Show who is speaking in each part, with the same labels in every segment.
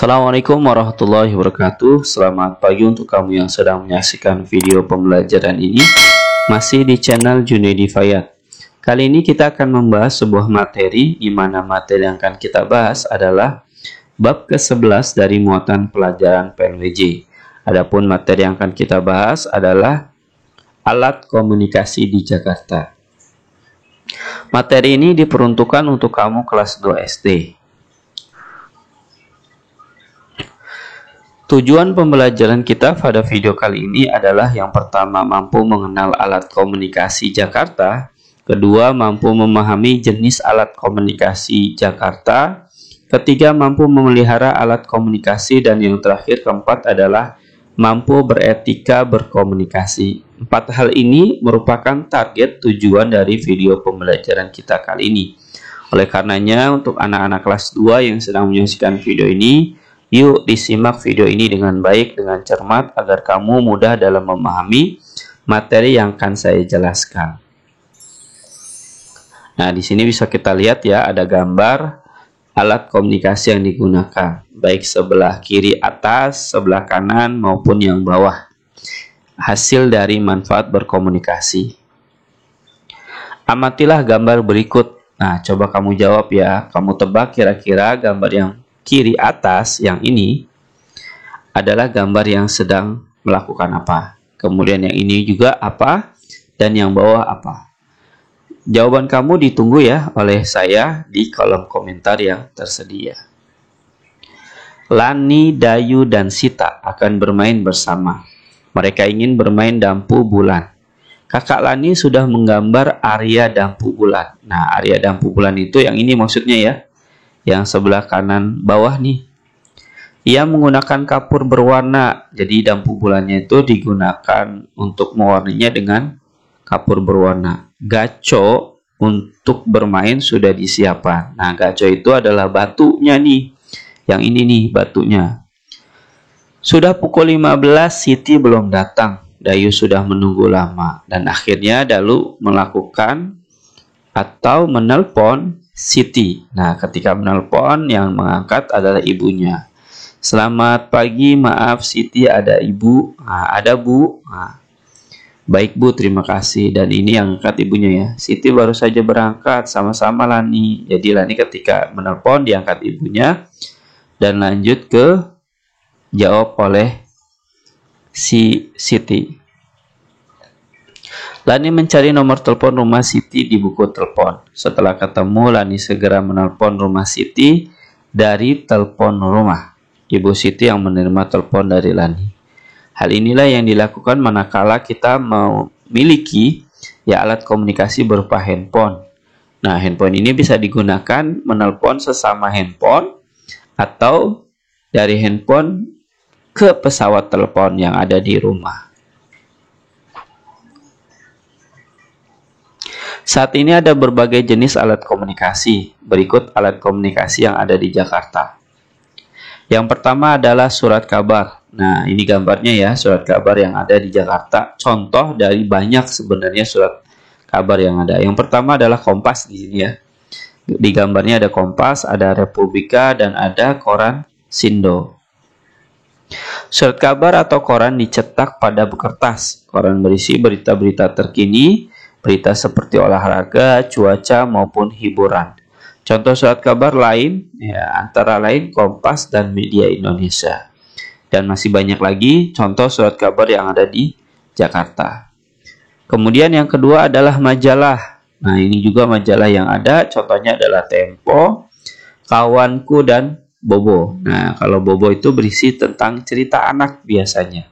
Speaker 1: Assalamualaikum warahmatullahi wabarakatuh. Selamat pagi untuk kamu yang sedang menyaksikan video pembelajaran ini. Masih di channel Junaidi Fayat. Kali ini kita akan membahas sebuah materi, di mana materi yang akan kita bahas adalah bab ke-11 dari muatan pelajaran PNWJ. Adapun materi yang akan kita bahas adalah alat komunikasi di Jakarta. Materi ini diperuntukkan untuk kamu kelas 2 SD. Tujuan pembelajaran kita pada video kali ini adalah yang pertama, mampu mengenal alat komunikasi Jakarta. Kedua, mampu memahami jenis alat komunikasi Jakarta. Ketiga, mampu memelihara alat komunikasi. Dan yang terakhir, keempat adalah mampu beretika berkomunikasi. Empat hal ini merupakan target tujuan dari video pembelajaran kita kali ini. Oleh karenanya, untuk anak-anak kelas 2 yang sedang menyaksikan video ini, yuk disimak video ini dengan baik, dengan cermat, agar kamu mudah dalam memahami materi yang akan saya jelaskan. Nah, di sini bisa kita lihat ya, ada gambar alat komunikasi yang digunakan, baik sebelah kiri atas, sebelah kanan, maupun yang bawah. Hasil dari manfaat berkomunikasi. Amatilah gambar berikut. Nah, coba kamu jawab ya, kamu tebak kira-kira gambar yang kiri atas yang ini adalah gambar yang sedang melakukan apa. Kemudian yang ini juga apa, dan yang bawah apa. Jawaban kamu ditunggu ya oleh saya di kolom komentar yang tersedia. Lani, Dayu, dan Sita akan bermain bersama. Mereka ingin bermain dampu bulan. Kakak Lani sudah menggambar area dampu bulan. Nah, area dampu bulan itu yang ini maksudnya ya, yang sebelah kanan bawah nih. Ia menggunakan kapur berwarna. Jadi dampu bulannya itu digunakan untuk mewarnainya dengan kapur berwarna. Gaco untuk bermain sudah disiapkan. Nah, gaco itu adalah batunya nih. Yang ini nih batunya. Sudah pukul 15, Siti belum datang. Dayu sudah menunggu lama. Dan akhirnya Dalu melakukan atau menelpon Siti. Nah, ketika menelpon, yang mengangkat adalah ibunya. Selamat pagi, maaf Siti, ada ibu. Nah, ada bu. Nah, baik bu, terima kasih. Dan ini yang angkat ibunya ya. Siti baru saja berangkat, sama-sama Lani. Jadi Lani ketika menelpon diangkat ibunya dan lanjut ke jawab oleh si Siti. Lani mencari nomor telepon rumah Siti di buku telepon. Setelah ketemu, Lani segera menelpon rumah Siti dari telepon rumah. Ibu Siti yang menerima telepon dari Lani. Hal inilah yang dilakukan manakala kita memiliki ya alat komunikasi berupa handphone. Nah, handphone ini bisa digunakan menelpon sesama handphone atau dari handphone ke pesawat telepon yang ada di rumah. Saat ini ada berbagai jenis alat komunikasi. Berikut alat komunikasi yang ada di Jakarta. Yang pertama adalah surat kabar. Nah, ini gambarnya ya, surat kabar yang ada di Jakarta. Contoh dari banyak sebenarnya surat kabar yang ada. Yang pertama adalah Kompas di sini ya. Di gambarnya ada Kompas, ada Republika, dan ada koran Sindo. Surat kabar atau koran dicetak pada kertas. Koran berisi berita-berita terkini, berita seperti olahraga, cuaca, maupun hiburan. Contoh surat kabar lain, ya, antara lain Kompas dan Media Indonesia. Dan masih banyak lagi contoh surat kabar yang ada di Jakarta. Kemudian yang kedua adalah majalah. Nah, ini juga majalah yang ada, contohnya adalah Tempo, Kawanku, dan Bobo. Nah, kalau Bobo itu berisi tentang cerita anak biasanya.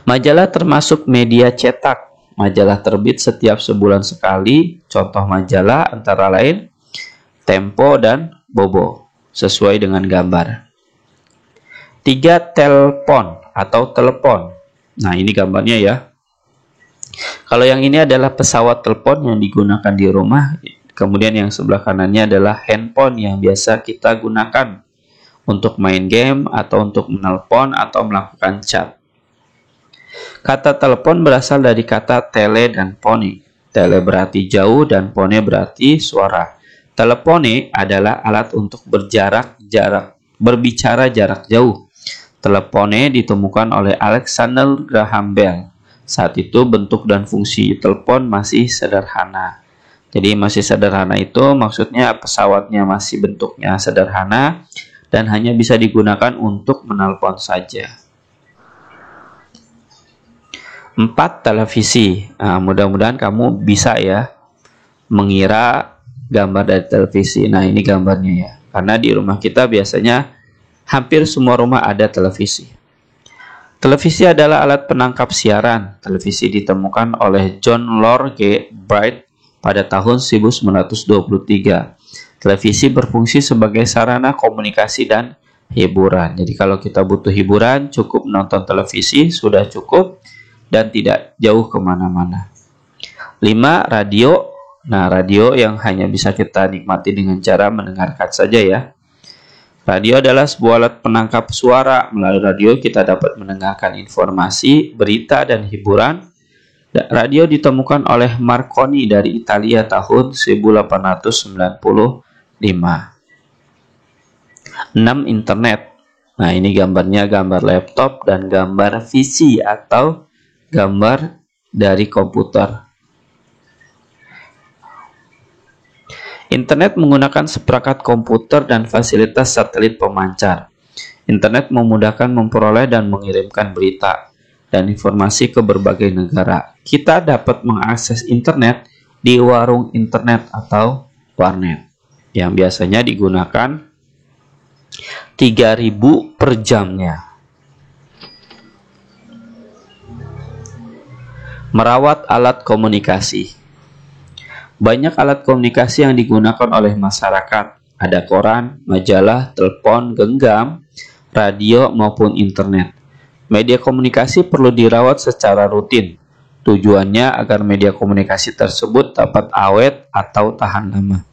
Speaker 1: Majalah termasuk media cetak. Majalah terbit setiap sebulan sekali. Contoh majalah antara lain Tempo dan Bobo, sesuai dengan gambar. 3. Telepon atau telepon. Nah, ini gambarnya ya. Kalau yang ini adalah pesawat telepon yang digunakan di rumah. Kemudian yang sebelah kanannya adalah handphone yang biasa kita gunakan untuk main game atau untuk menelpon atau melakukan chat. Kata telepon berasal dari kata tele dan pone. Tele berarti jauh dan pone berarti suara. Telepone adalah alat untuk berjarak berbicara jarak jauh. Telepone ditemukan oleh Alexander Graham Bell. Saat itu bentuk dan fungsi telepon masih sederhana. Jadi masih sederhana itu maksudnya pesawatnya masih bentuknya sederhana dan hanya bisa digunakan untuk menelpon saja. 4. Televisi. Nah, mudah-mudahan kamu bisa ya mengira gambar dari televisi. Nah, ini gambarnya ya. Karena di rumah kita biasanya hampir semua rumah ada televisi. Televisi adalah alat penangkap siaran. Televisi ditemukan oleh John Lord G. Bright pada tahun 1923. Televisi berfungsi sebagai sarana komunikasi dan hiburan. Jadi kalau kita butuh hiburan, cukup nonton televisi, sudah cukup dan tidak jauh kemana-mana. 5. Radio. Nah, radio yang hanya bisa kita nikmati dengan cara mendengarkan saja ya. Radio adalah sebuah alat penangkap suara. Melalui radio kita dapat mendengarkan informasi, berita, dan hiburan. Radio ditemukan oleh Marconi dari Italia tahun 1895. 6. Internet. Nah, ini gambarnya gambar laptop dan gambar PC atau gambar dari komputer. Internet menggunakan seperangkat komputer dan fasilitas satelit pemancar. Internet memudahkan memperoleh dan mengirimkan berita dan informasi ke berbagai negara. Kita dapat mengakses internet di warung internet atau warnet yang biasanya digunakan 3.000 per jamnya. Merawat alat komunikasi. Banyak alat komunikasi yang digunakan oleh masyarakat. Ada koran, majalah, telepon genggam, radio, maupun internet. Media komunikasi perlu dirawat secara rutin. Tujuannya agar media komunikasi tersebut dapat awet atau tahan lama.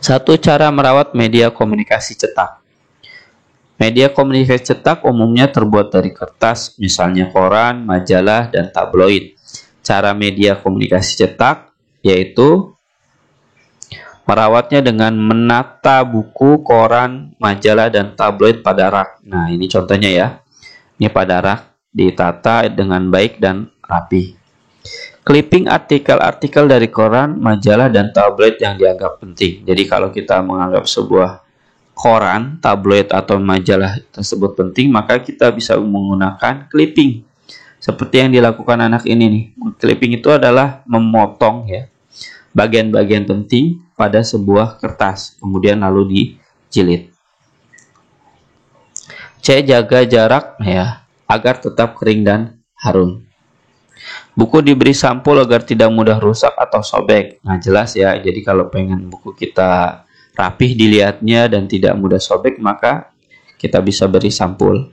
Speaker 1: 1. Cara merawat media komunikasi cetak. Media komunikasi cetak umumnya terbuat dari kertas, misalnya koran, majalah, dan tabloid. Cara media komunikasi cetak yaitu merawatnya dengan menata buku, koran, majalah, dan tabloid pada rak. Nah, ini contohnya ya. Ini pada rak ditata dengan baik dan rapi. Clipping artikel-artikel dari koran, majalah, dan tabloid yang dianggap penting. Jadi kalau kita menganggap sebuah koran, tabloid, atau majalah tersebut penting, maka kita bisa menggunakan clipping. Seperti yang dilakukan anak ini nih. Clipping itu adalah memotong ya bagian-bagian penting pada sebuah kertas, kemudian lalu dijilid. C. Jaga jarak ya agar tetap kering dan harum. Buku diberi sampul agar tidak mudah rusak atau sobek. Nah, jelas ya. Jadi kalau pengen buku kita rapih dilihatnya dan tidak mudah sobek, maka kita bisa beri sampul.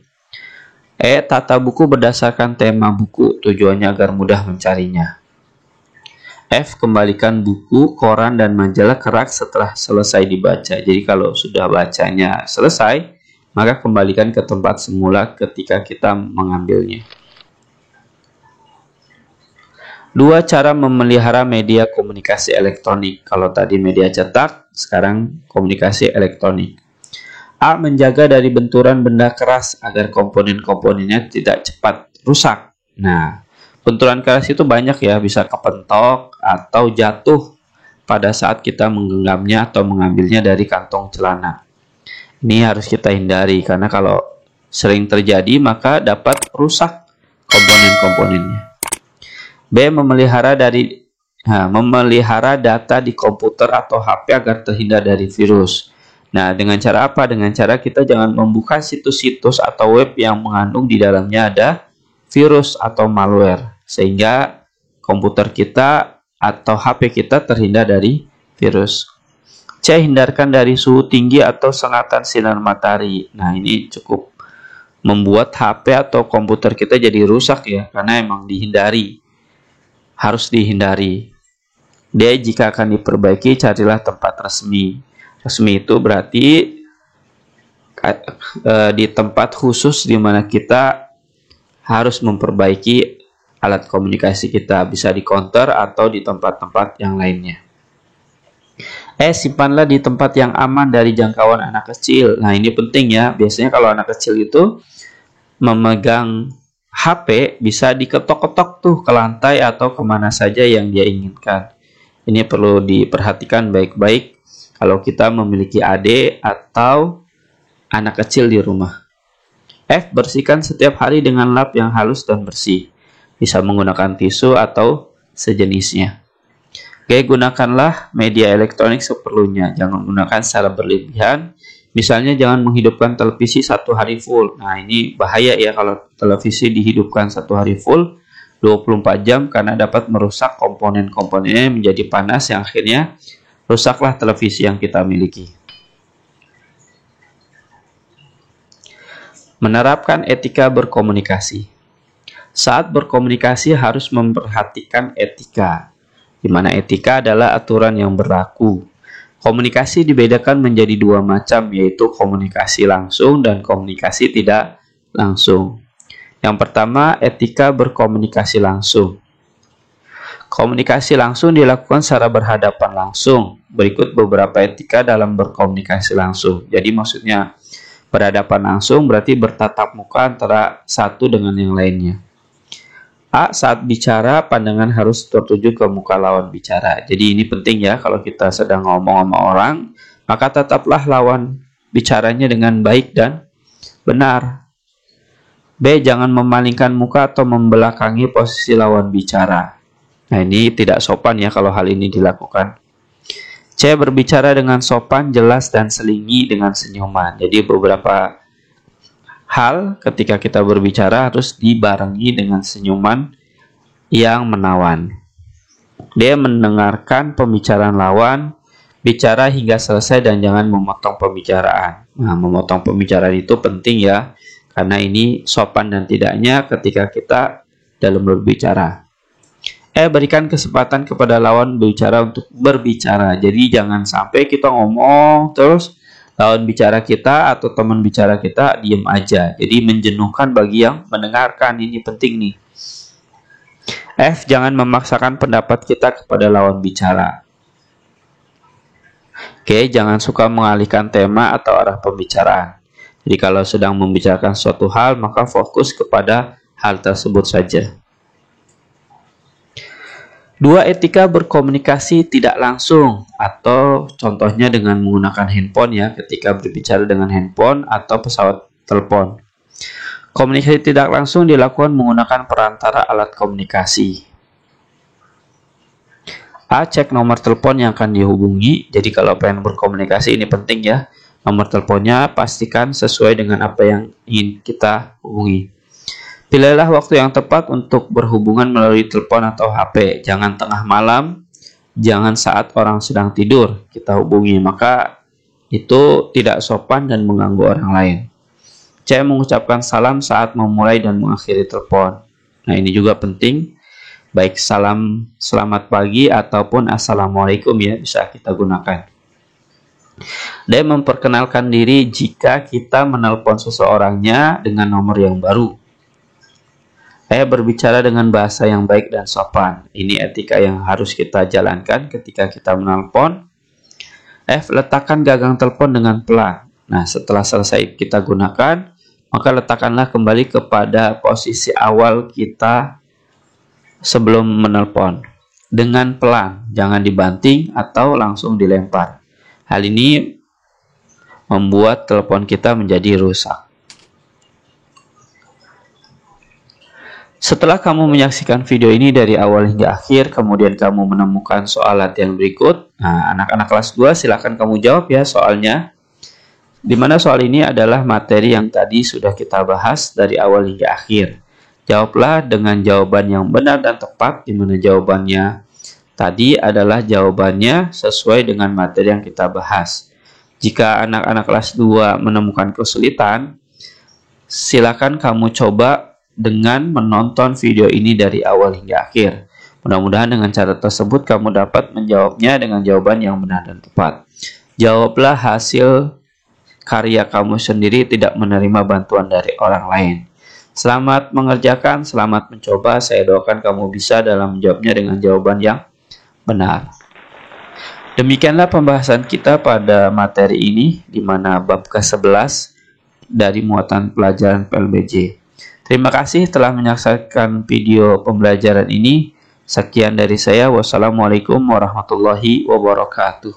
Speaker 1: E. Tata buku berdasarkan tema buku, tujuannya agar mudah mencarinya. F. Kembalikan buku, koran, dan majalah ke rak setelah selesai dibaca. Jadi kalau sudah bacanya selesai, maka kembalikan ke tempat semula ketika kita mengambilnya. 2. Cara memelihara media komunikasi elektronik. Kalau tadi media cetak, sekarang komunikasi elektronik. A. Menjaga dari benturan benda keras agar komponen-komponennya tidak cepat rusak. Nah, benturan keras itu banyak ya, bisa kepentok atau jatuh pada saat kita menggenggamnya atau mengambilnya dari kantong celana. Ini harus kita hindari karena kalau sering terjadi maka dapat rusak komponen-komponennya. B. Memelihara data di komputer atau HP agar terhindar dari virus. Nah, dengan cara apa? Dengan cara kita jangan membuka situs-situs atau web yang mengandung di dalamnya ada virus atau malware, sehingga komputer kita atau HP kita terhindar dari virus. C. Hindarkan dari suhu tinggi atau sengatan sinar matahari. Nah, ini cukup membuat HP atau komputer kita jadi rusak ya, karena emang harus dihindari. D. Jika akan diperbaiki, carilah tempat resmi. Resmi itu berarti di tempat khusus di mana kita harus memperbaiki alat komunikasi kita, bisa di counter atau di tempat-tempat yang lainnya. Simpanlah di tempat yang aman dari jangkauan anak kecil. Nah, ini penting ya. Biasanya kalau anak kecil itu memegang HP bisa diketok-ketok tuh ke lantai atau kemana saja yang dia inginkan. Ini perlu diperhatikan baik-baik kalau kita memiliki adik atau anak kecil di rumah. Bersihkan setiap hari dengan lap yang halus dan bersih. Bisa menggunakan tisu atau sejenisnya. Gunakanlah media elektronik seperlunya. Jangan gunakan secara berlebihan. Misalnya jangan menghidupkan televisi 1 hari full. Nah, ini bahaya ya kalau televisi dihidupkan 1 hari full 24 jam karena dapat merusak komponen-komponennya menjadi panas yang akhirnya rusaklah televisi yang kita miliki. Menerapkan etika berkomunikasi. Saat berkomunikasi harus memperhatikan etika, di mana etika adalah aturan yang berlaku. Komunikasi dibedakan menjadi 2 macam, yaitu komunikasi langsung dan komunikasi tidak langsung. Yang pertama, etika berkomunikasi langsung. Komunikasi langsung dilakukan secara berhadapan langsung. Berikut beberapa etika dalam berkomunikasi langsung. Jadi maksudnya berhadapan langsung berarti bertatap muka antara satu dengan yang lainnya. Saat bicara, pandangan harus tertuju ke muka lawan bicara. Jadi ini penting ya, kalau kita sedang ngomong sama orang, maka tetaplah lawan bicaranya dengan baik dan benar. Jangan memalingkan muka atau membelakangi posisi lawan bicara. Nah, ini tidak sopan ya kalau hal ini dilakukan. Berbicara dengan sopan, jelas, dan selingi dengan senyuman. Jadi beberapa hal ketika kita berbicara harus dibarengi dengan senyuman yang menawan. Dia mendengarkan pembicaraan lawan, bicara hingga selesai dan jangan memotong pembicaraan. Nah, memotong pembicaraan itu penting ya, karena ini sopan dan tidaknya ketika kita dalam berbicara. Berikan kesempatan kepada lawan bicara untuk berbicara. Jadi jangan sampai kita ngomong terus lawan bicara kita atau teman bicara kita diem aja. Jadi menjenuhkan bagi yang mendengarkan. Ini penting nih. Jangan memaksakan pendapat kita kepada lawan bicara. Jangan suka mengalihkan tema atau arah pembicaraan. Jadi kalau sedang membicarakan suatu hal, maka fokus kepada hal tersebut saja. 2. Etika berkomunikasi tidak langsung, atau contohnya dengan menggunakan handphone ya, ketika berbicara dengan handphone atau pesawat telepon. Komunikasi tidak langsung dilakukan menggunakan perantara alat komunikasi. Cek nomor telepon yang akan dihubungi. Jadi kalau pengen berkomunikasi ini penting ya, nomor teleponnya pastikan sesuai dengan apa yang ingin kita hubungi. Pilihlah waktu yang tepat untuk berhubungan melalui telepon atau HP. Jangan tengah malam, jangan saat orang sedang tidur kita hubungi, maka itu tidak sopan dan mengganggu orang lain. Mengucapkan salam saat memulai dan mengakhiri telepon. Nah, ini juga penting. Baik salam selamat pagi ataupun assalamualaikum ya, bisa kita gunakan. Dan memperkenalkan diri jika kita menelpon seseorangnya dengan nomor yang baru. Berbicara dengan bahasa yang baik dan sopan. Ini etika yang harus kita jalankan ketika kita menelpon. Letakkan gagang telepon dengan pelan. Nah, setelah selesai kita gunakan, maka letakkanlah kembali kepada posisi awal kita sebelum menelpon. Dengan pelan, jangan dibanting atau langsung dilempar. Hal ini membuat telepon kita menjadi rusak. Setelah kamu menyaksikan video ini dari awal hingga akhir, kemudian kamu menemukan soal latihan berikut. Nah, anak-anak kelas 2 silahkan kamu jawab ya soalnya. Dimana soal ini adalah materi yang tadi sudah kita bahas dari awal hingga akhir. Jawablah dengan jawaban yang benar dan tepat, dimana jawabannya tadi adalah jawabannya sesuai dengan materi yang kita bahas. Jika anak-anak kelas 2 menemukan kesulitan, silakan kamu coba dengan menonton video ini dari awal hingga akhir. Mudah-mudahan dengan cara tersebut kamu dapat menjawabnya dengan jawaban yang benar dan tepat. Jawablah hasil karya kamu sendiri, tidak menerima bantuan dari orang lain. Selamat mengerjakan, selamat mencoba. Saya doakan kamu bisa dalam menjawabnya dengan jawaban yang benar. Demikianlah pembahasan kita pada materi ini, di mana bab ke-11 dari muatan pelajaran PLBJ. Terima kasih telah menyaksikan video pembelajaran ini. Sekian dari saya. Wassalamualaikum warahmatullahi wabarakatuh.